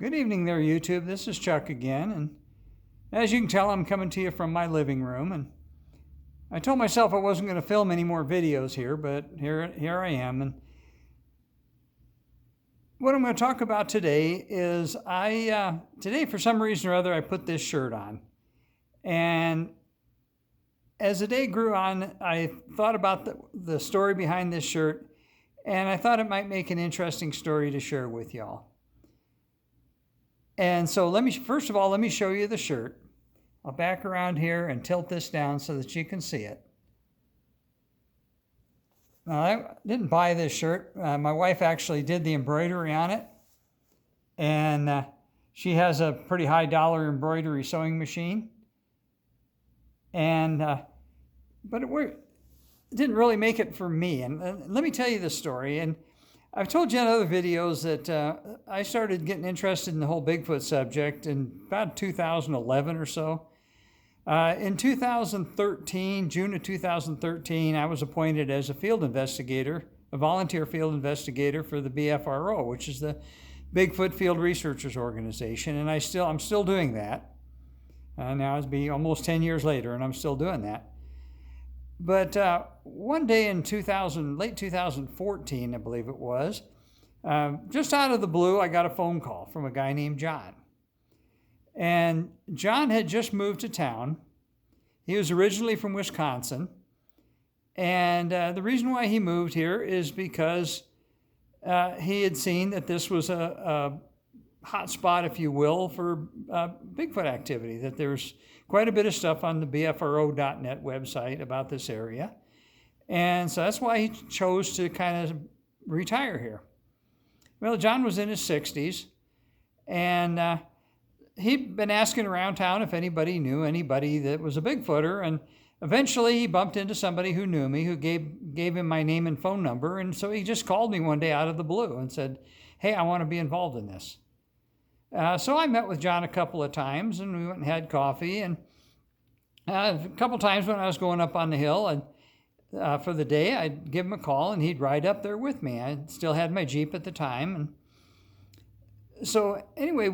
Good evening there, YouTube. This is Chuck again, and as you can tell, I'm coming to you from my living room, and I told myself I wasn't going to film any more videos here, but here I am. And what I'm going to talk about today is today, for some reason or other, I put this shirt on. And as the day grew on, I thought about the story behind this shirt, and I thought it might make an interesting story to share with y'all. And so first of all, let me show you the shirt. I'll back around here and tilt this down so that you can see it. Now, I didn't buy this shirt. My wife actually did the embroidery on it. And she has a pretty high dollar embroidery sewing machine. And, but it didn't really make it for me. And let me tell you the story. And I've told you in other videos that I started getting interested in the whole Bigfoot subject in about 2011 or so. In 2013, June of 2013, I was appointed as a field investigator, a volunteer field investigator for the BFRO, which is the Bigfoot Field Researchers Organization, and I'm still doing that. Now it's been almost 10 years later, and I'm still doing that. But one day in late 2014, I believe it was, just out of the blue, I got a phone call from a guy named John. And John had just moved to town. He was originally from Wisconsin. And the reason why he moved here is because he had seen that this was a hot spot, if you will, for Bigfoot activity, that there's quite a bit of stuff on the BFRO.net website about this area. And so that's why he chose to kind of retire here. Well, John was in his 60s, and he'd been asking around town if anybody knew anybody that was a Bigfooter, and eventually he bumped into somebody who knew me, who gave him my name and phone number, and so he just called me one day out of the blue and said, "Hey, I want to be involved in this." So I met with John a couple of times, and we went and had coffee. And a couple of times when I was going up on the hill for the day, I'd give him a call, and he'd ride up there with me. I still had my Jeep at the time. And so anyway,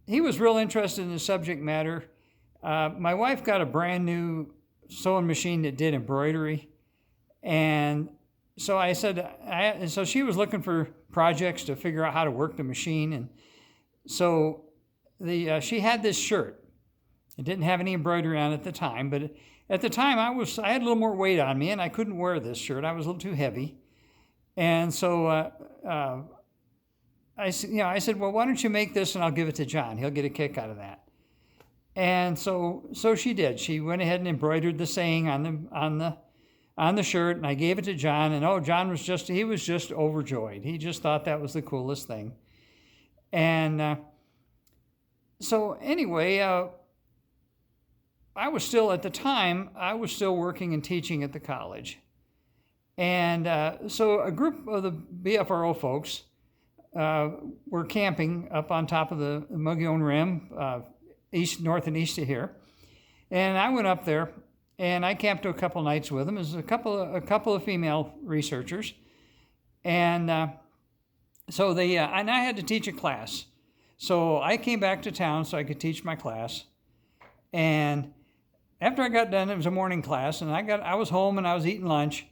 he was real interested in the subject matter. My wife got a brand new sewing machine that did embroidery. And so I said, so she was looking for projects to figure out how to work the machine. And so she had this shirt. It didn't have any embroidery on it at the time, but at the time I had a little more weight on me, and I couldn't wear this shirt. I was a little too heavy. And so I said, well, why don't you make this and I'll give it to John. He'll get a kick out of that. And so she did. She went ahead and embroidered the saying on the shirt, and I gave it to John. And John was just overjoyed. He just thought that was the coolest thing. And so anyway, I was still working and teaching at the college. And so a group of the BFRO folks were camping up on top of the Mogollon Rim, north and east of here. And I went up there, and I camped a couple nights with them. There's a couple of female researchers. And and I had to teach a class. So I came back to town so I could teach my class. And after I got done, it was a morning class, and I was home and I was eating lunch,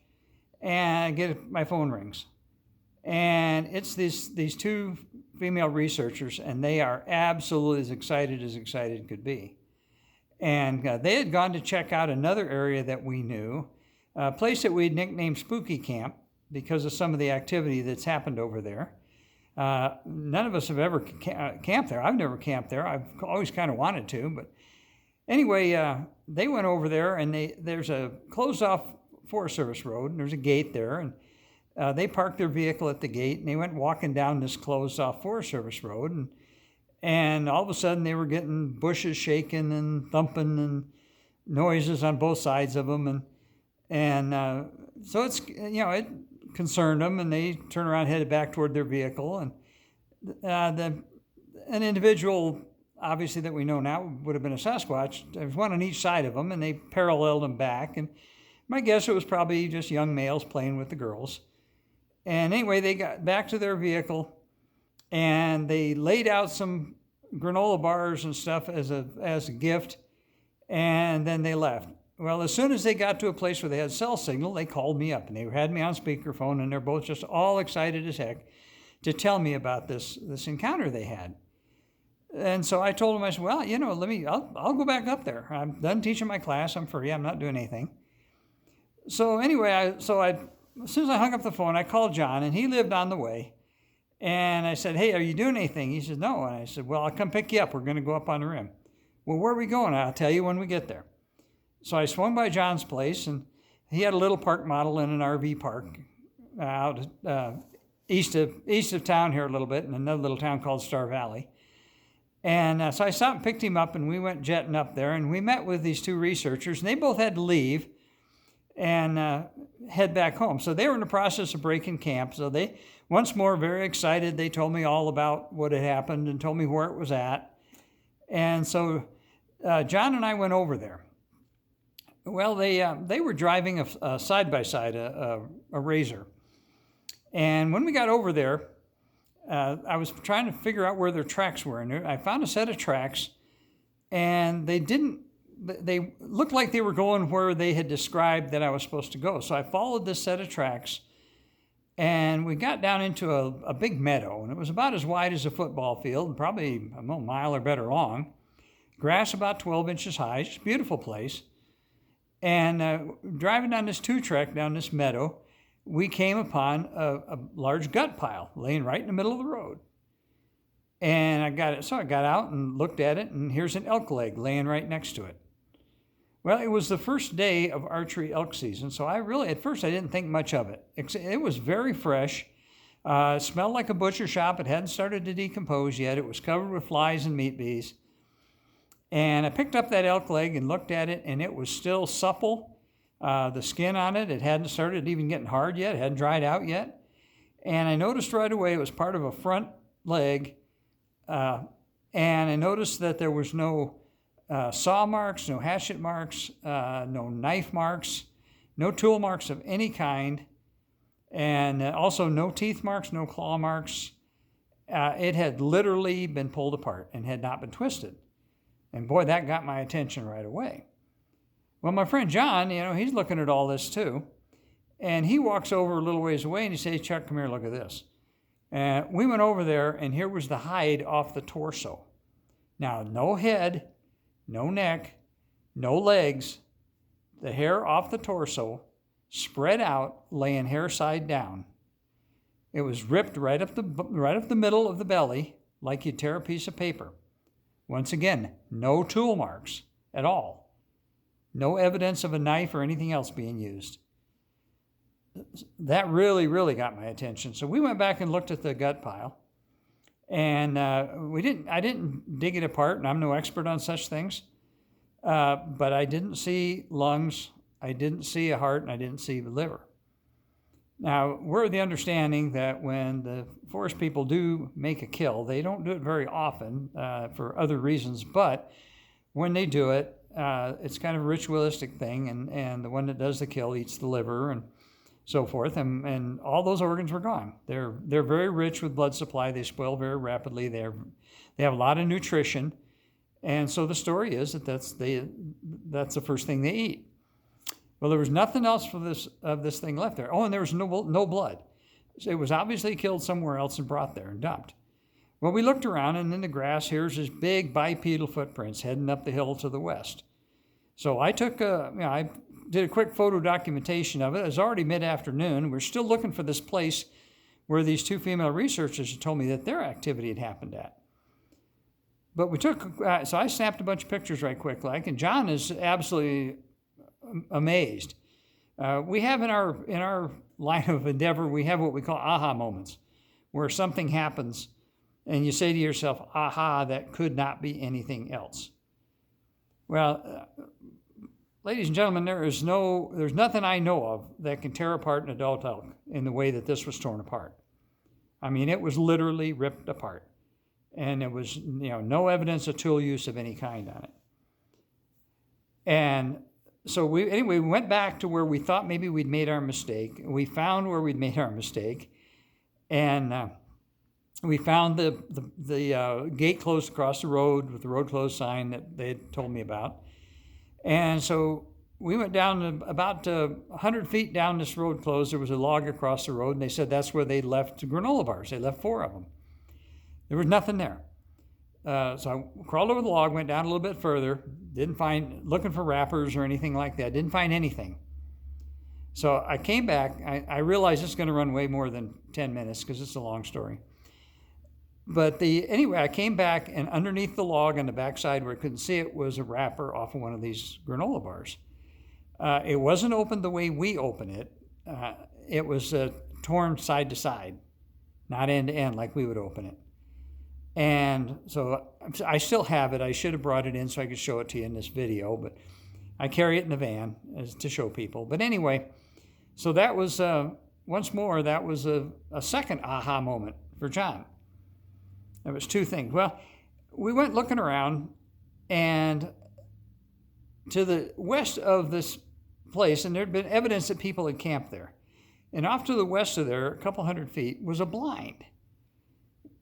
and my phone rings. And it's these two female researchers, and they are absolutely as excited could be. And they had gone to check out another area that we knew, a place that we'd nicknamed Spooky Camp because of some of the activity that's happened over there. None of us have ever camped there. I've never camped there. I've always kind of wanted to. But anyway, they went over there, and there's a closed-off Forest Service road, and there's a gate there. And they parked their vehicle at the gate, and they went walking down this closed-off Forest Service road. And all of a sudden, they were getting bushes shaking and thumping and noises on both sides of them. And so it concerned them, and they turned around and headed back toward their vehicle. And an individual, obviously that we know now, would have been a Sasquatch. There was one on each side of them, and they paralleled them back. And my guess, it was probably just young males playing with the girls. And anyway, they got back to their vehicle, and they laid out some granola bars and stuff as a gift, and then they left. Well, as soon as they got to a place where they had cell signal, they called me up, and they had me on speakerphone, and they're both just all excited as heck to tell me about this encounter they had. And so I told them, I said, well, I'll go back up there. I'm done teaching my class. I'm free. I'm not doing anything. So anyway, as soon as I hung up the phone, I called John, and he lived on the way. And I said, hey, are you doing anything? He said, no. And I said, well, I'll come pick you up. We're going to go up on the rim. Well, where are we going? I'll tell you when we get there. So I swung by John's place, and he had a little park model in an RV park out east of town here a little bit, in another little town called Star Valley. And so I stopped and picked him up, and we went jetting up there, and we met with these two researchers, and they both had to leave and head back home. So they were in the process of breaking camp. So they, once more, very excited, they told me all about what had happened and told me where it was at. And so John and I went over there. Well, they were driving a side-by-side, a Razor. And when we got over there, I was trying to figure out where their tracks were. And I found a set of tracks, and they looked like they were going where they had described that I was supposed to go. So I followed this set of tracks, and we got down into a big meadow, and it was about as wide as a football field, probably a mile or better long. Grass about 12 inches high, just a beautiful place. And driving down this two-track down this meadow, we came upon a large gut pile laying right in the middle of the road. And I got out and looked at it, and here's an elk leg laying right next to it. Well, it was the first day of archery elk season, so at first I didn't think much of it. It was very fresh. It smelled like a butcher shop. It hadn't started to decompose yet. It was covered with flies and meat bees. And I picked up that elk leg and looked at it, and it was still supple. The skin on it hadn't started even getting hard yet. It hadn't dried out yet. And I noticed right away it was part of a front leg. And I noticed that there was no saw marks, no hatchet marks, no knife marks, no tool marks of any kind, and also no teeth marks, no claw marks. It had literally been pulled apart and had not been twisted. And boy, that got my attention right away. Well, my friend John, he's looking at all this too. And he walks over a little ways away and he says, Chuck, come here, look at this. And we went over there, and here was the hide off the torso. Now, no head, no neck, no legs, the hair off the torso, spread out, laying hair side down. It was ripped right up the middle of the belly, like you'd tear a piece of paper. Once again, no tool marks at all. No evidence of a knife or anything else being used. That really, really got my attention. So we went back and looked at the gut pile. And I didn't dig it apart, and I'm no expert on such things. But I didn't see lungs, I didn't see a heart, and I didn't see the liver. Now, we're of the understanding that when the forest people do make a kill, they don't do it very often for other reasons, but when they do it, it's kind of a ritualistic thing, and the one that does the kill eats the liver and so forth, and all those organs were gone. They're very rich with blood supply. They spoil very rapidly. They have a lot of nutrition, and so the story is that that's the first thing they eat. Well, there was nothing else of this thing left there. Oh, and there was no blood. So it was obviously killed somewhere else and brought there and dumped. Well, we looked around, and in the grass, here's this big bipedal footprints heading up the hill to the west. So I I did a quick photo documentation of it. It was already mid-afternoon. We're still looking for this place where these two female researchers had told me that their activity had happened at. But so I snapped a bunch of pictures right quick, and John is absolutely amazed. We have in our line of endeavor, we have what we call aha moments, where something happens and you say to yourself, aha, that could not be anything else. Well, ladies and gentlemen, there's nothing I know of that can tear apart an adult elk in the way that this was torn apart. I mean, it was literally ripped apart, and there was no evidence of tool use of any kind on it. And so we went back to where we thought maybe we'd made our mistake. We found where we'd made our mistake, and we found the gate closed across the road with the road closed sign that they had told me about. And so we went down about 100 feet down this road closed. There was a log across the road, and they said that's where they left the granola bars. They left 4 of them. There was nothing there. So I crawled over the log, went down a little bit further, looking for wrappers or anything like that. Didn't find anything. So I came back. I realized it's going to run way more than 10 minutes because it's a long story. But anyway, I came back, and underneath the log on the backside where I couldn't see it was a wrapper off of one of these granola bars. It wasn't opened the way we open it. It was torn side to side, not end to end like we would open it. And so I still have it. I should have brought it in so I could show it to you in this video, but I carry it in the van to show people. But anyway, so that was, once more, that was a second aha moment for John. There was 2 things. Well, we went looking around, and to the west of this place, and there'd been evidence that people had camped there. And off to the west of there, a couple 100 feet, was a blind.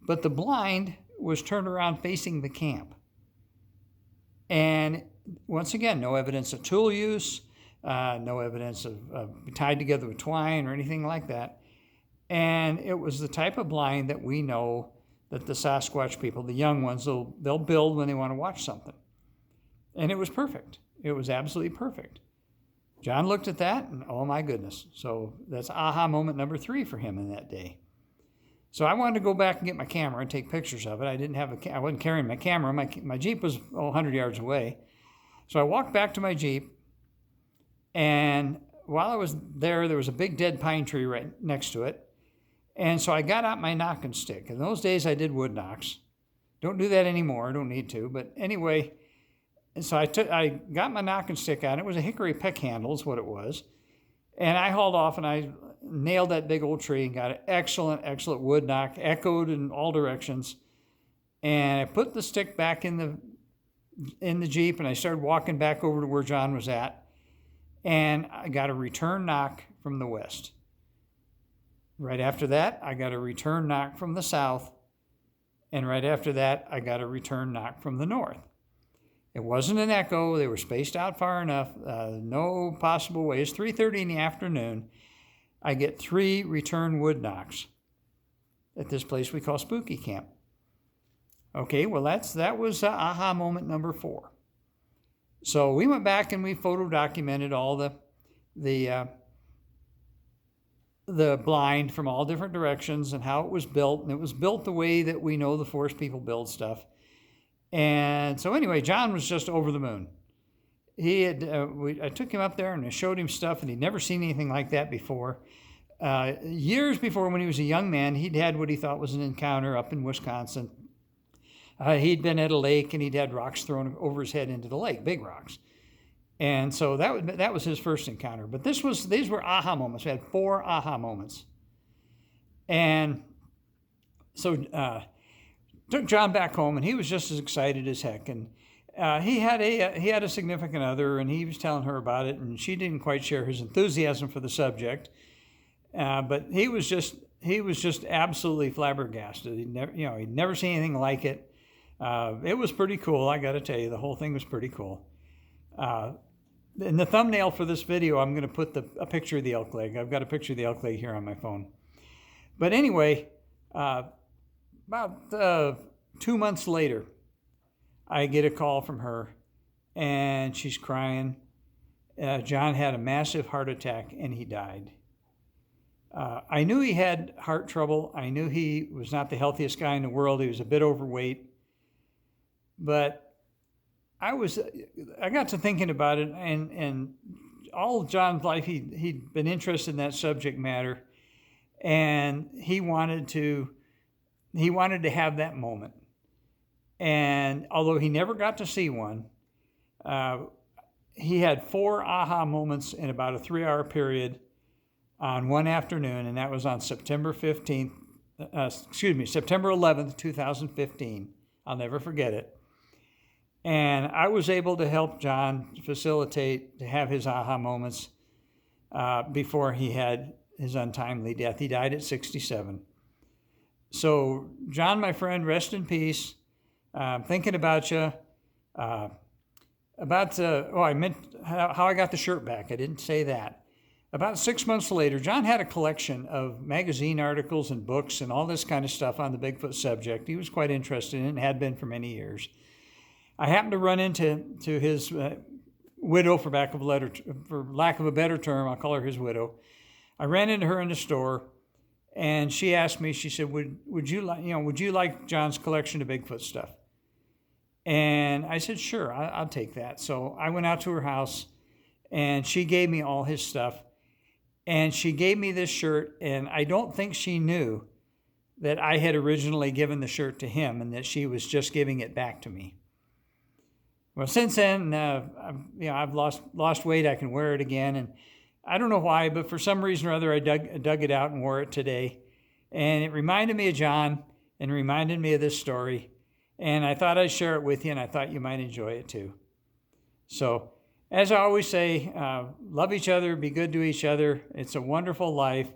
But the blind was turned around facing the camp. And once again, no evidence of tool use, no evidence of tied together with twine or anything like that. And it was the type of blind that we know that the Sasquatch people, the young ones, they'll build when they want to watch something. And it was perfect. It was absolutely perfect. John looked at that, and oh my goodness. So that's aha moment number 3 for him in that day. So I wanted to go back and get my camera and take pictures of it. I wasn't carrying my camera. My Jeep was 100 yards away. So I walked back to my Jeep, and while I was there was a big dead pine tree right next to it. And so I got out my knocking stick. In those days, I did wood knocks. Don't do that anymore. I don't need to. But anyway, so I got my knocking stick out. It was a hickory pick handle is what it was. And I hauled off, and I nailed that big old tree and got an excellent, excellent wood knock, echoed in all directions. And I put the stick back in the Jeep, and I started walking back over to where John was at. And I got a return knock from the west. Right after that, I got a return knock from the south. And right after that, I got a return knock from the north. It wasn't an echo. They were spaced out far enough. No possible way. It's 3:30 in the afternoon. I get 3 return wood knocks at this place we call Spooky Camp. Okay, well, that was aha moment number 4. So we went back and we photo documented all the blind from all different directions and how it was built. And it was built the way that we know the forest people build stuff. And so anyway, John was just over the moon. I took him up there and I showed him stuff, and he'd never seen anything like that before. Years before, when he was a young man, he'd had what he thought was an encounter up in Wisconsin. He'd been at a lake, and he'd had rocks thrown over his head into the lake, big rocks. And so that was his first encounter. But these were aha moments. We had 4 aha moments. And so took John back home, and he was just as excited as heck. And he had a significant other, and he was telling her about it, and she didn't quite share his enthusiasm for the subject. But he was just absolutely flabbergasted. He'd never seen anything like it. It was pretty cool, I got to tell you. The whole thing was pretty cool. In the thumbnail for this video, I'm going to put a picture of the elk leg. I've got a picture of the elk leg here on my phone. But anyway, about 2 months later, I get a call from her, and she's crying. John had a massive heart attack, and he died. I knew he had heart trouble. I knew he was not the healthiest guy in the world. He was a bit overweight. But I got to thinking about it, and all of John's life, he'd been interested in that subject matter, and he wanted to have that moment. And although he never got to see one, he had 4 aha moments in about a 3-hour period on one afternoon, and that was on September 11th, 2015. I'll never forget it. And I was able to help John facilitate to have his aha moments before he had his untimely death. He died at 67. So, John, my friend, rest in peace. Thinking about you. I meant how I got the shirt back. I didn't say that. About 6 months later, John had a collection of magazine articles and books and all this kind of stuff on the Bigfoot subject. He was quite interested in it and had been for many years. I happened to run into his widow, for lack of a better term, I'll call her his widow. I ran into her in the store, and she asked me. She said, "Would you like John's collection of Bigfoot stuff?" And I said, "Sure, I'll take that." So I went out to her house, and she gave me all his stuff, and she gave me this shirt. And I don't think she knew that I had originally given the shirt to him, and that she was just giving it back to me. Well, since then, I've lost weight. I can wear it again, and I don't know why, but for some reason or other, I dug it out and wore it today, and it reminded me of John and reminded me of this story, and I thought I'd share it with you, and I thought you might enjoy it too. So, as I always say, love each other, be good to each other. It's a wonderful life.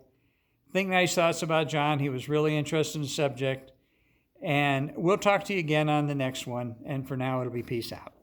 Think nice thoughts about John. He was really interested in the subject, and we'll talk to you again on the next one. And for now, it'll be peace out.